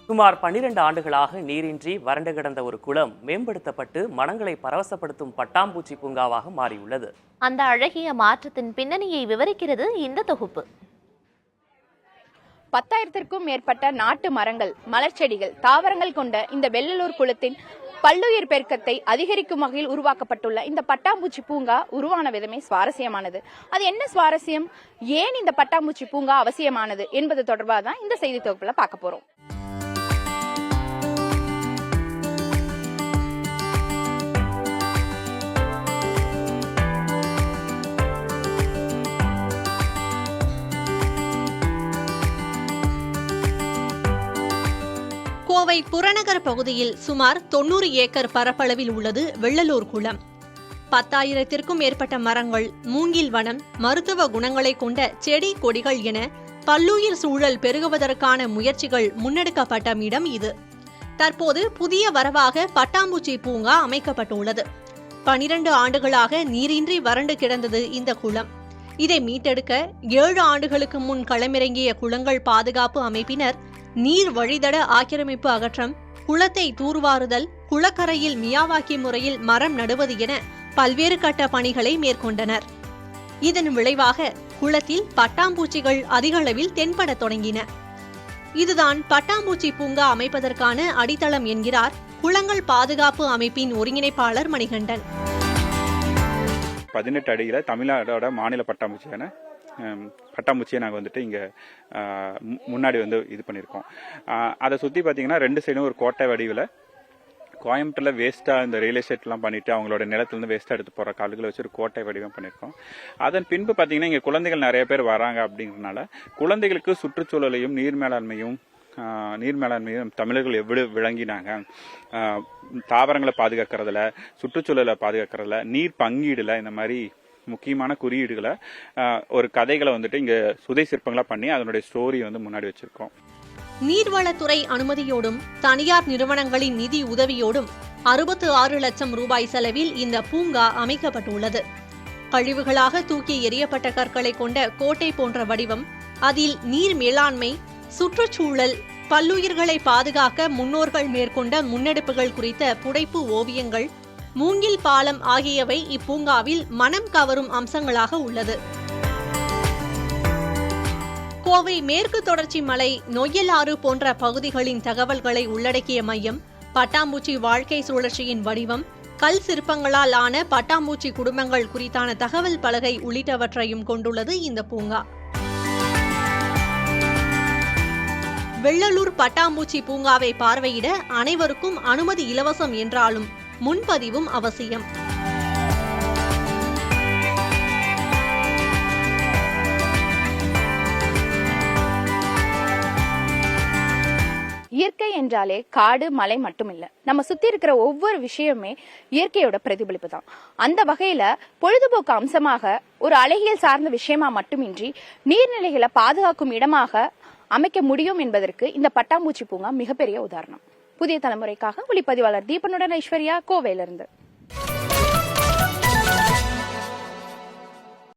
சுமார் 12 ஆண்டுகளாக நீரின்றி வறண்டு கிடந்த ஒரு குளம் மேம்படுத்தப்பட்டு மனங்களை பரவசப்படுத்தும் பட்டாம்பூச்சி பூங்காவாக மாறியுள்ளது. அந்த அழகிய மாற்றத்தின் பின்னணியை விவரிக்கிறது இந்த தொகுப்பு. 10,000க்கும் மேற்பட்ட நாட்டு மரங்கள், மலர்ச்செடிகள், தாவரங்கள் கொண்ட இந்த வெள்ளலூர் குளத்தின் பல்லுயிர் பெருக்கத்தை அதிகரிக்கும் வகையில் உருவாக்கப்பட்டுள்ள இந்த பட்டாம்பூச்சி பூங்கா உருவான விதமே சுவாரஸ்யமானது. அது என்ன சுவாரஸ்யம், ஏன் இந்த பட்டாம்பூச்சி பூங்கா அவசியமானது என்பது தொடர்பாக தான் இந்த செய்தி தொகுப்புல பார்க்க போறோம். கோவை புறநகர் பகுதியில் சுமார் 90 ஏக்கர் பரப்பளவில் உள்ளது வெள்ளலூர் குளம். 10,000த்திற்கும் மேற்பட்ட மரங்கள், மூங்கில் வனம், மருத்துவ குணங்களை கொண்ட செடி கொடிகள் என பல்லுயிர் சூழல் பெருகுவதற்கான முயற்சிகள் முன்னெடுக்கப்பட்ட இடம் இது. தற்போது புதிய வரவாக பட்டாம்பூச்சி பூங்கா அமைக்கப்பட்டுள்ளது. 12 ஆண்டுகளாக நீரின்றி வறண்டு கிடந்தது இந்த குளம். இதை மீட்டெடுக்க 7 ஆண்டுகளுக்கு முன் களமிறங்கிய குளங்கள் பாதுகாப்பு அமைப்பினர் நீர் வழிதட ஆக்கிரமிப்பு அகற்றம், குளத்தை தூர்வாறுதல், குளக்கரையில் மியாவாக்கி முறையில் மரம் நடுவது என பல்வேறு கட்ட பணிகளை மேற்கொண்டனர். இதன் விளைவாக குளத்தில் பட்டாம்பூச்சிகள் அதிக அளவில் தென்பட தொடங்கின. இதுதான் பட்டாம்பூச்சி பூங்கா அமைப்பதற்கான அடித்தளம் என்கிறார் குளங்கள் பாதுகாப்பு அமைப்பின் ஒருங்கிணைப்பாளர் மணிகண்டன். 18 அடியில் தமிழ்நாடோட மாநில பட்டாம்பூச்சியை நாங்கள் வந்துட்டு இங்கே முன்னாடி இது பண்ணியிருக்கோம். அதை சுற்றி பார்த்தீங்கன்னா 2 சைடும் ஒரு கோட்டை வடிவில் கோயம்புத்தூர்ல வேஸ்ட்டாக இந்த ரியல் எஸ்டேட்லாம் பண்ணிட்டு அவங்களோட நிலத்துலேருந்து வேஸ்ட்டாக எடுத்து போகிற கால்களை வச்சு ஒரு கோட்டை வடிவம் பண்ணியிருக்கோம். அதன் பின்பு பார்த்தீங்கன்னா இங்கே குழந்தைகள் நிறைய பேர் வராங்க. அப்படிங்கிறதுனால குழந்தைகளுக்கு சுற்றுச்சூழலையும் நீர் மேலாண்மையும் தமிழர்கள் எவ்வளவு விளங்கினாங்க, தாவரங்களை பாதுகாக்கிறதுல, சுற்றுச்சூழலை பாதுகாக்கிறதுல, நீர் பங்கீடுல, இந்த மாதிரி முக்கியமான குறியீடுகளை ஒரு கதைகளை வந்துட்டு இங்க சுதை சிற்பங்களா பண்ணி அதனுடைய ஸ்டோரி முன்னாடி வச்சிருக்கோம். நீர்வளத்துறை அனுமதியோடும் தனியார் நிறுவனங்களின் நிதி உதவியோடும் 66 லட்சம் ரூபாய் செலவில் இந்த பூங்கா அமைக்கப்பட்டுள்ளது. கழிவுகளாக தூக்கி எறியப்பட்ட கற்களை கொண்ட கோட்டை போன்ற வடிவம், அதில் நீர் மேலாண்மை, சுற்றுச்சூழல், பல்லுயிர்களை பாதுகாக்க முன்னோர்கள் மேற்கொண்ட முன்னெடுப்புகள் குறித்த புடைப்பு ஓவியங்கள், மூங்கில் பாலம் ஆகியவை இப்பூங்காவில் மனம் கவரும் அம்சங்களாக உள்ளது. கோவை மேற்கு தொடர்ச்சி மலை, நொய்யலாறு போன்ற பகுதிகளின் தகவல்களை உள்ளடக்கிய மையம், பட்டாம்பூச்சி வாழ்க்கை சுழற்சியின் வடிவம், கல் சிற்பங்களால் ஆன பட்டாம்பூச்சி குடும்பங்கள் குறித்தான தகவல் பலகை உள்ளிட்டவற்றையும் கொண்டுள்ளது இந்த பூங்கா. வெள்ளலூர் பட்டாம்பூச்சி பூங்காவை பார்வையிட அனைவருக்கும் அனுமதி இலவசம் என்றாலும் முன்பதிவும் அவசியம். இயற்கை என்றாலே காடு, மலை மட்டும் இல்ல, நம்ம சுத்தி இருக்கிற ஒவ்வொரு விஷயமே இயற்கையோட பிரதிபலிப்பு தான். அந்த வகையில பொழுதுபோக்கு அம்சமாக, ஒரு அழகியல் சார்ந்த விஷயமா மட்டுமின்றி நீர்நிலைகளை பாதுகாக்கும் இடமாக அமைக்க முடியும் என்பதற்கு இந்த பட்டாம்பூச்சி பூங்கா மிகப்பெரிய உதாரணம். புதிய தலைமுறைக்காக ஒளிப்பதிவாளர் தீபனுடன் ஐஸ்வர்யா, கோவையிலிருந்து.